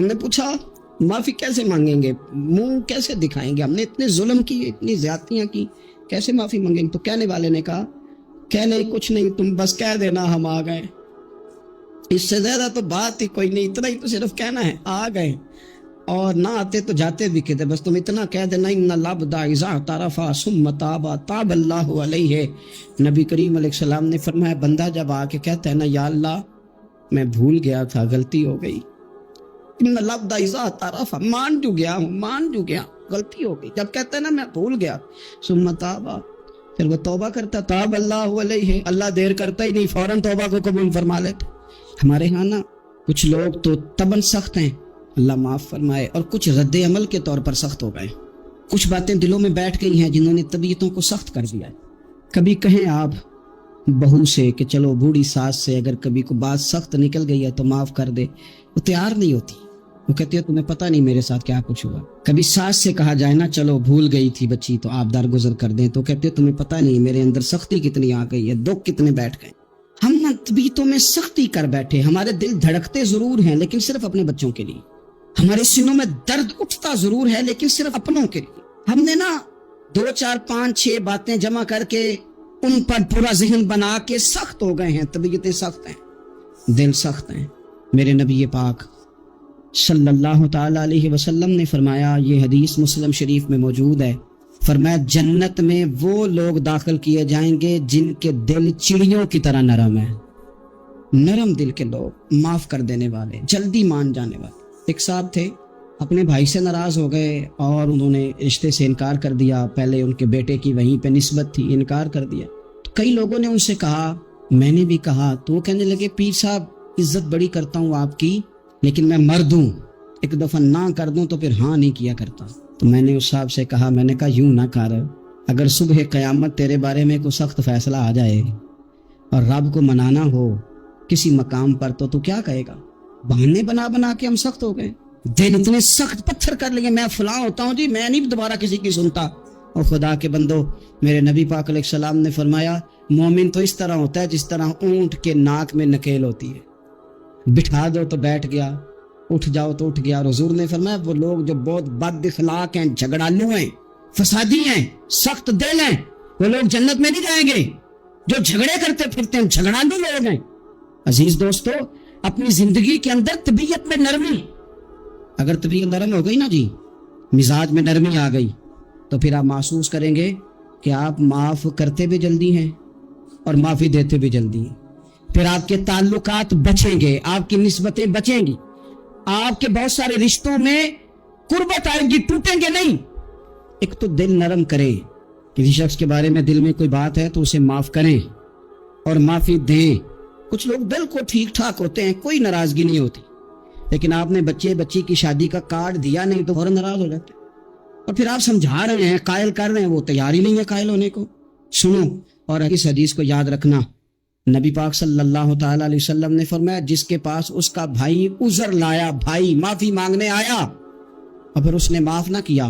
ہم نے پوچھا معافی کیسے مانگیں گے, منہ کیسے دکھائیں گے, ہم نے اتنے ظلم کیے, اتنی زیادتیاں کی, کیسے معافی مانگیں گے؟ تو کہنے والے نے کہا کہ نہیں کچھ نہیں, تم بس کہہ دینا ہم آ گئے, اس سے زیادہ تو بات ہی کوئی نہیں, اتنا ہی تو صرف کہنا ہے آ گئے, اور نہ آتے تو جاتے بھی کہتے, بس تم اتنا کہہ دینا ان العبد اذا اعترف ثم تاب تاب اللہ علیہ. نبی کریم علیہ السلام نے فرمایا بندہ جب آ کے کہتا ہے نا یا اللہ میں بھول گیا تھا, غلطی ہو گئی, ان العبد اذا اعترف, مان جو گیا غلطی ہو گئی, جب کہتا ہے نا میں بھول گیا, ثم تاب, پھر وہ توبہ کرتا, تاب اللہ علیہ, اللہ دیر کرتا ہی نہیں, فوراً توبہ کو قبول فرما لیتا. ہمارے ہاں نا کچھ لوگ تو تباً سخت ہیں, اللہ معاف فرمائے, اور کچھ رد عمل کے طور پر سخت ہو گئے. کچھ باتیں دلوں میں بیٹھ گئی ہیں جنہوں نے طبیعتوں کو سخت کر دیا ہے. کبھی کہیں آپ بہو سے کہ چلو بوڑھی ساس سے اگر کبھی کو بات سخت نکل گئی ہے تو معاف کر دے, وہ تیار نہیں ہوتی, وہ کہتی ہے تمہیں پتہ نہیں میرے ساتھ کیا کچھ ہوا. کبھی ساس سے کہا جائے نا چلو بھول گئی تھی بچی تو آپ درگزر کر دیں, تو کہتے تمہیں پتہ نہیں میرے اندر سختی کتنی آ گئی ہے, دکھ کتنے بیٹھ گئے. ہم نا طبیعتوں میں سختی کر بیٹھے, ہمارے دل دھڑکتے ضرور ہیں لیکن صرف اپنے بچوں کے لیے, ہمارے سینوں میں درد اٹھتا ضرور ہے لیکن صرف اپنوں کے لیے. ہم نے نا 2 4 5 6 باتیں جمع کر کے ان پر پورا ذہن بنا کے سخت ہو گئے ہیں, طبیعتیں سخت ہیں, دل سخت ہیں. میرے نبی پاک صلی اللہ تعالی علیہ وسلم نے فرمایا, یہ حدیث مسلم شریف میں موجود ہے, فرمایا جنت میں وہ لوگ داخل کیے جائیں گے جن کے دل چڑیوں کی طرح نرم ہے, نرم دل کے لوگ, معاف کر دینے والے, جلدی مان جانے والے. ایک صاحب تھے اپنے بھائی سے ناراض ہو گئے اور انہوں نے رشتے سے انکار کر دیا, پہلے ان کے بیٹے کی وہیں پہ نسبت تھی, انکار کر دیا. تو کئی لوگوں نے ان سے کہا, میں نے بھی کہا, تو وہ کہنے لگے پیر صاحب عزت بڑی کرتا ہوں آپ کی لیکن میں مرد ہوں, ایک دفعہ نہ کر دوں تو پھر ہاں نہیں کیا کرتا. تو میں نے اس صاحب سے کہا, میں نے کہا یوں نہ کر, اگر صبح قیامت تیرے بارے میں کوئی سخت فیصلہ آ جائے اور رب کو منانا ہو کسی مقام پر تو کیا کہے گا؟ بہانے بنا بنا کے ہم سخت ہو گئے, دل اتنے سخت پتھر کر لیے, میں فلاں ہوتا ہوں جی, میں نہیں دوبارہ کسی کی سنتا. اور خدا کے بندو, میرے نبی پاک علیہ السلام نے فرمایا مومن تو اس طرح ہوتا ہے جس طرح اونٹ کے ناک میں نکیل ہوتی ہے, بٹھا دو تو بیٹھ گیا, اٹھ جاؤ تو اٹھ گیا. اور حضور نے فرمایا وہ لوگ جو بہت بد اخلاق ہیں, جھگڑالو ہیں, فسادی ہیں, سخت دل ہیں, وہ لوگ جنت میں نہیں جائیں گے. جو جھگڑے کرتے پھرتے ہیں جھگڑالو لوگ ہیں. عزیز دوستو, اپنی زندگی کے اندر طبیعت میں نرمی, اگر طبیعت نرم ہو گئی نا جی, مزاج میں نرمی آ گئی, تو پھر آپ محسوس کریں گے کہ آپ معاف کرتے بھی جلدی ہیں اور معافی دیتے بھی جلدی ہیں. پھر آپ کے تعلقات بچیں گے, آپ کی نسبتیں بچیں گی, آپ کے بہت سارے رشتوں میں قربت آئے گی, ٹوٹیں گے نہیں. ایک تو دل نرم کریں, کسی شخص کے بارے میں دل میں کوئی بات ہے تو اسے معاف کریں اور معافی دیں. کچھ لوگ بالکل ٹھیک ٹھاک ہوتے ہیں, کوئی ناراضگی نہیں ہوتی, لیکن آپ نے بچی کی شادی کا کارڈ دیا نہیں تو فوراً ناراض ہو جاتے, اور پھر آپ سمجھا رہے ہیں, قائل کر رہے ہیں, وہ تیار ہی نہیں ہے قائل ہونے کو. سنو, اور اس حدیث کو یاد رکھنا, نبی پاک صلی اللہ تعالی علیہ وسلم نے فرمایا جس کے پاس اس کا بھائی عذر لایا, بھائی معافی مانگنے آیا اور پھر اس نے معاف نہ کیا,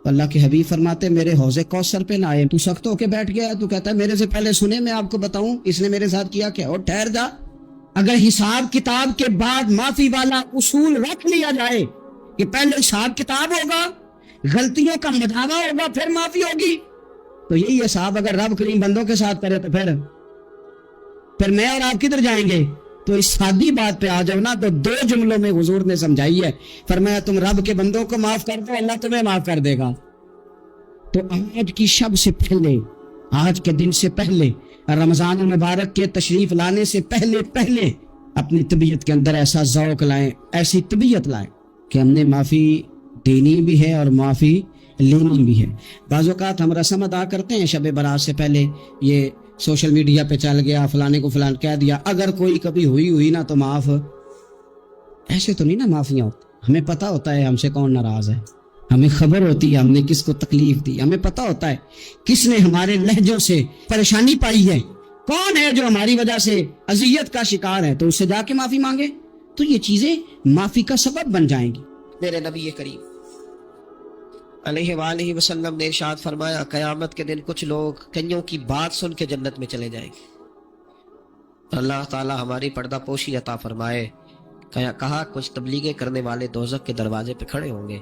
تو اللہ کے حبیب فرماتے میرے حوض کوثر پہ نہ آئے. تو سخت ہو کے بیٹھ گیا, تو کہتا ہے میرے سے پہلے سنے, میں آپ کو بتاؤں اس نے میرے ساتھ کیا کیا, اور ٹھہر جا. اگر حساب کتاب کے بعد معافی والا اصول رکھ لیا جائے کہ پہلے حساب کتاب ہوگا, غلطیوں کا مداوع ہوگا, پھر معافی ہوگی, تو یہی حساب اگر رب کریم بندوں کے ساتھ کرے تو پھر میں اور آپ کدھر جائیں گے؟ تو اس سادی بات پہ آ جاؤ نا, تو 2 جملوں میں حضور نے سمجھائی ہے, فرمایا تم رب کے بندوں کو معاف کر دو, اللہ تمہیں معاف کر دے گا. تو آج کی شب سے پہلے, آج کے دن سے پہلے, رمضان المبارک کے تشریف لانے سے پہلے اپنی طبیعت کے اندر ایسا ذوق لائیں, ایسی طبیعت لائیں کہ ہم نے معافی دینی بھی ہے اور معافی لینی بھی ہے. بعض اوقات ہم رسم ادا کرتے ہیں شب برات سے پہلے, یہ سوشل میڈیا پہ چل گیا, فلانے کو فلان کہہ دیا, اگر کوئی کبھی ہوئی نا تو معاف. ایسے تو نہیں نا معافیاں ہوتی, ہمیں پتہ ہوتا ہے ہم سے کون ناراض ہے, ہمیں خبر ہوتی ہے ہم نے کس کو تکلیف دی, ہمیں پتہ ہوتا ہے کس نے ہمارے لہجوں سے پریشانی پائی ہے, کون ہے جو ہماری وجہ سے اذیت کا شکار ہے, تو اس سے جا کے معافی مانگے, تو یہ چیزیں معافی کا سبب بن جائیں گی. میرے نبی کریم علیہ وآلہ وسلم نے ارشاد فرمایا قیامت کے دن کچھ لوگ کئیوں کی بات سن کے جنت میں چلے جائیں گے. اللہ تعالی ہماری پردہ پوشی عطا فرمائے. کہا کچھ تبلیغیں کرنے والے دوزخ کے دروازے پہ کھڑے ہوں گے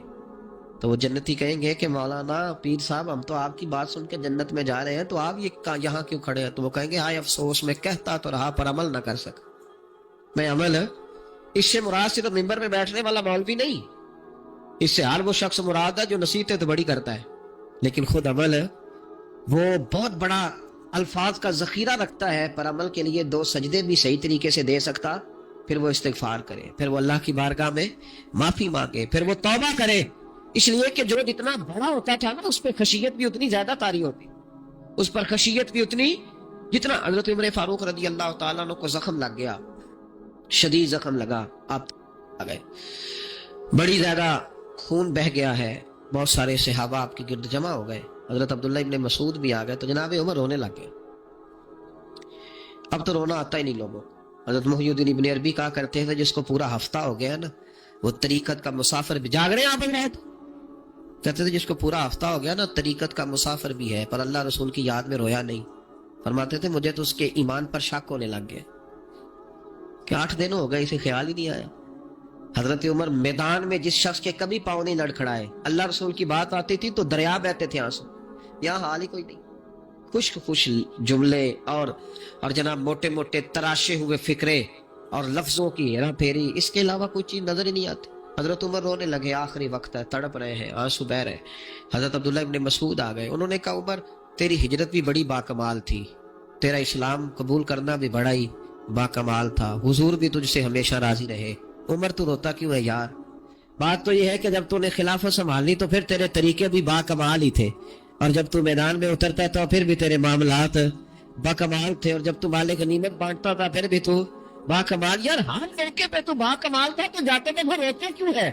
تو وہ جنتی کہیں گے کہ مولانا پیر صاحب ہم تو آپ کی بات سن کے جنت میں جا رہے ہیں تو آپ یہاں کیوں کھڑے ہیں؟ تو وہ کہیں گے ہائے افسوس میں کہتا تو رہا پر عمل نہ کر سکا۔ میں عمل اس سے مراد صرف ممبر میں بیٹھنے والا مولوی نہیں، اس سے ہر وہ شخص مراد ہے جو نصیحتیں تو بڑی کرتا ہے لیکن خود عمل وہ بہت بڑا الفاظ کا ذخیرہ رکھتا ہے، پر عمل کے لیے 2 سجدے بھی صحیح طریقے سے دے سکتا، پھر وہ استغفار کرے، پھر وہ اللہ کی بارگاہ میں معافی مانگے، پھر وہ توبہ کرے، اس لیے کہ جو جتنا بڑا ہوتا تھا نا اس پہ خشیت بھی اتنی زیادہ طاری ہوتی، اس پر خشیت بھی اتنی، جتنا حضرت عمر فاروق رضی اللہ تعالیٰ عنہ کو زخم لگ گیا، شدید زخم لگا، آپ آ گئے، بڑی زیادہ خون بہ گیا ہے، بہت سارے صحابہ آپ کے گرد جمع ہو گئے، حضرت عبداللہ ابن مسعود بھی آ گئے تو جناب عمر رونے لگ گئے۔ اب تو رونا آتا ہی نہیں لوگوں۔ حضرت محی الدین ابن عربی کہا کرتے تھے جس کو پورا ہفتہ ہو گیا نا وہ طریقت کا مسافر بھی، جاگ رہے ہیں آپ رہے کہتے تھے جس کو پورا ہفتہ ہو گیا نا طریقت کا مسافر بھی ہے پر اللہ رسول کی یاد میں رویا نہیں۔ فرماتے تھے مجھے تو اس کے ایمان پر شک ہونے لگ گیا کہ 8 دن ہو گئے اسے خیال ہی نہیں آیا۔ حضرت عمر میدان میں جس شخص کے کبھی پاؤں نہیں لڑکھڑائے، اللہ رسول کی بات آتی تھی تو دریا بہتے تھے آنسو، یہاں حال ہی کوئی نہیں، خشک خوش جملے اور جناب موٹے موٹے تراشے ہوئے فکرے اور لفظوں کی ہیرا پھیری، اس کے علاوہ کوئی چیز نظر ہی نہیں آتی۔ حضرت عمر رونے لگے، آخری وقت ہے، تڑپ رہے ہیں، آنسو بہ رہے۔ حضرت عبداللہ ابن مسعود آ گئے، انہوں نے کہا عمر تیری ہجرت بھی بڑی باکمال تھی، تیرا اسلام قبول کرنا بھی بڑا ہی باکمال تھا، حضور بھی تجھ سے ہمیشہ راضی رہے۔ عمر تو روتا کیوں ہے یار؟ بات تو یہ ہے کہ جب تو نے خلافت سنبھالی تو پھر تیرے طریقے بھی باکمال ہی تھے، اور جب تو میدان میں اترتا تو پھر بھی تیرے معاملات باکمال تھے، اور جب تو مال غنیمت بانٹتا تھا پھر بھی تو باکمال۔ یار ہر موقع پہ تو باکمال تھا تو جاتے میں پھر روتے کیوں ہے؟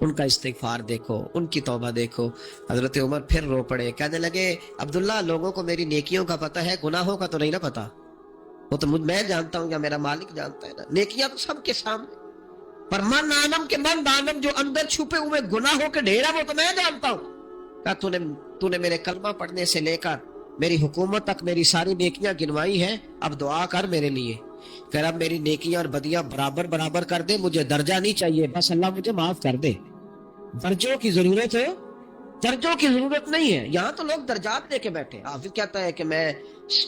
ان کا استغفار دیکھو، ان کی توبہ دیکھو۔ حضرت عمر پھر رو پڑے، کہنے لگے عبداللہ لوگوں کو میری نیکیوں کا پتہ ہے، گناہوں کا تو نہیں نا پتہ، وہ تو میں جانتا ہوں یا میرا مالک جانتا ہے نا، نیکیاں تو سب کے سامنے، پر من آنم کے من دانم جو اندر چھپے ہوئے گناہوں کے ڈھیر ہے وہ تو میں جانتا ہوں۔ کہا تو نے میرے کلمہ پڑھنے سے لے کر میری حکومت تک میری ساری نیکیاں گنوائی ہیں، اب دعا کر میرے لیے کہ اب میری نیکیاں اور بدیاں برابر برابر کر دے، مجھے درجہ نہیں چاہیے، بس اللہ مجھے معاف کر دے۔ درجوں کی ضرورت ہے، درجوں کی ضرورت نہیں ہے، یہاں تو لوگ درجات لے کے بیٹھے۔ حافظ کہتا ہے کہ میں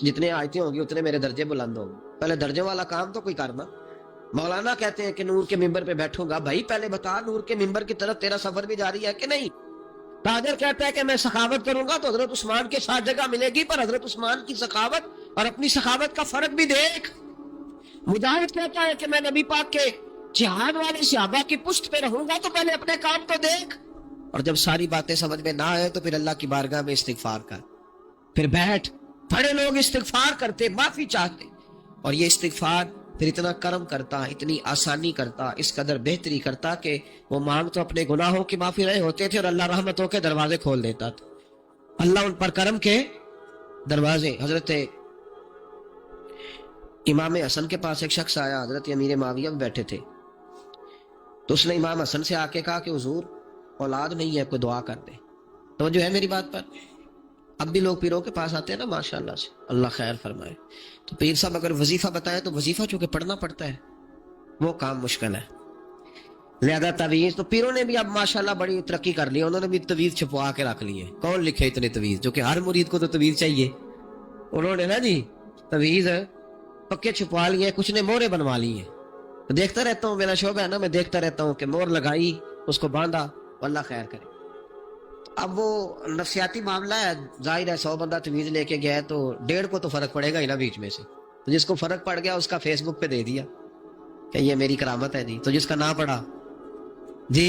جتنے آیتیں ہوں گی اتنے میرے درجے بلند ہوں گے، پہلے درجے والا کام تو کوئی کرنا۔ مولانا کہتے ہیں کہ نور کے ممبر پہ بیٹھوں گا، بھائی پہلے بتا نور کے ممبر کی طرف تیرا سفر بھی جاری ہے کہ نہیں؟ تاجر کہتا ہے کہ میں سخاوت کروں گا تو حضرت عثمان کے ساتھ جگہ ملے گی، پر حضرت عثمان کی سخاوت اور اپنی سخاوت کا فرق بھی دیکھ۔ مجاہد کہتا ہے کہ میں نبی پاک کے جہاد والے صحابہ کی پشت پہ رہوں گا تو پہلے اپنے کام تو دیکھ۔ اور جب ساری باتیں سمجھ میں نہ آئے تو پھر اللہ کی بارگاہ میں استغفار کر، پھر بیٹھ۔ بڑے لوگ استغفار کرتے، معافی چاہتے، اور یہ استغفار پھر اتنا کرم کرتا، اتنی آسانی کرتا، اس قدر بہتری کرتا کہ وہ مانگ تو اپنے گناہوں کی معافی رہے ہوتے تھے اور اللہ رحمتوں کے دروازے کھول دیتا تھا، اللہ ان پر کرم کے دروازے۔ حضرت امام حسن کے پاس ایک شخص آیا، حضرت امیر معاویہ میں بیٹھے تھے، تو اس نے امام حسن سے آ کے کہا کہ حضور اولاد نہیں ہے، کوئی دعا کر دے۔ تو جو ہے میری بات پر، اب بھی لوگ پیروں کے پاس آتے ہیں نا، ماشاءاللہ سے اللہ خیر فرمائے، تو پیر صاحب اگر وظیفہ بتائے تو وظیفہ چونکہ پڑھنا پڑتا ہے وہ کام مشکل ہے، لہذا تعویذ تو پیروں نے بھی اب ماشاءاللہ بڑی ترقی کر لی، انہوں نے بھی تعویذ چھپوا کے رکھ لی ہے۔ کون لکھے اتنے تعویذ، جو کہ ہر مرید کو تو تعویذ چاہیے، انہوں نے نا جی تعویذ پکے چھپوا لیے، کچھ نے مورے بنوا لی ہیں۔ تو دیکھتا رہتا ہوں، میرا شعبہ ہے نا، میں دیکھتا رہتا ہوں کہ مور لگائی، اس کو باندھا، اللہ خیر کرے۔ اب وہ نفسیاتی معاملہ ہے، ظاہر ہے 100 بندہ تعویذ لے کے گیا ہے تو 1.5 کو تو فرق پڑے گا ہی نا بیچ میں سے، تو جس کو فرق پڑ گیا اس کا فیس بک پہ دے دیا کہ یہ میری کرامت ہے جی، تو جس کا نہ پڑا جی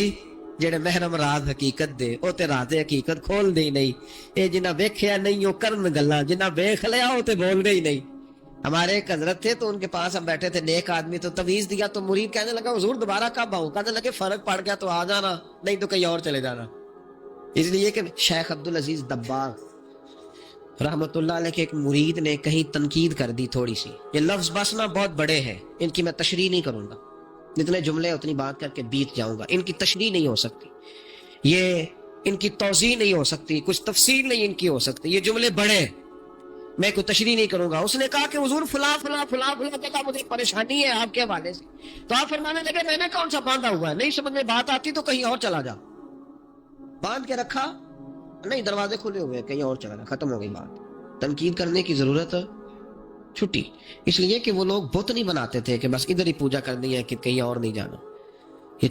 جڑے محرم راز حقیقت دے او تے راز حقیقت کھول دے نہیں، اے جنہ ویکھیا نہیں او کرن گلاں، جنہ ویکھ لیا او تے بول دے ہی نہیں۔ ہمارے ایک حضرت تھے تو ان کے پاس ہم بیٹھے تھے، نیک آدمی، تو تعویذ دیا تو مرید کہنے لگا حضور دوبارہ کب آؤں؟ کہنے لگے فرق پڑ گیا تو آ جانا، نہیں تو کہیں اور چلے جانا۔ اس لیے کہ شیخ عبدالعزیز دباغ رحمت اللہ علیہ کے ایک مرید نے کہیں تنقید کر دی تھوڑی سی، یہ لفظ بس نا بہت بڑے ہیں، ان کی میں تشریح نہیں کروں گا، جتنے جملے اتنی بات کر کے بیت جاؤں گا، ان کی تشریح نہیں ہو سکتی، یہ ان کی توضیح نہیں ہو سکتی، کچھ تفصیل نہیں ان کی ہو سکتی، یہ جملے بڑے ہیں۔ میں کوئی تشریح نہیں کروں گا. اس نے کہا کہ حضور فلاں فلاں فلاں فلاں جگہ مجھے پریشانی ہے آپ کے حوالے سے. تو آپ فرمانے لگے میں نے کون سا باندھا ہوا ہے, نہیں سمجھ میں بات آتی تو کہیں اور چلا جا. باندھ کے رکھا نہیں, دروازے کھلے ہوئے کہیں اور چلا جا, ختم ہو گئی بات. تنقید کرنے کی ضرورت چھٹی. اس لیے کہ وہ لوگ بت نہیں بناتے تھے کہ بس ادھر ہی پوجا کرنی ہے کہ کہیں اور نہیں جانا. یہ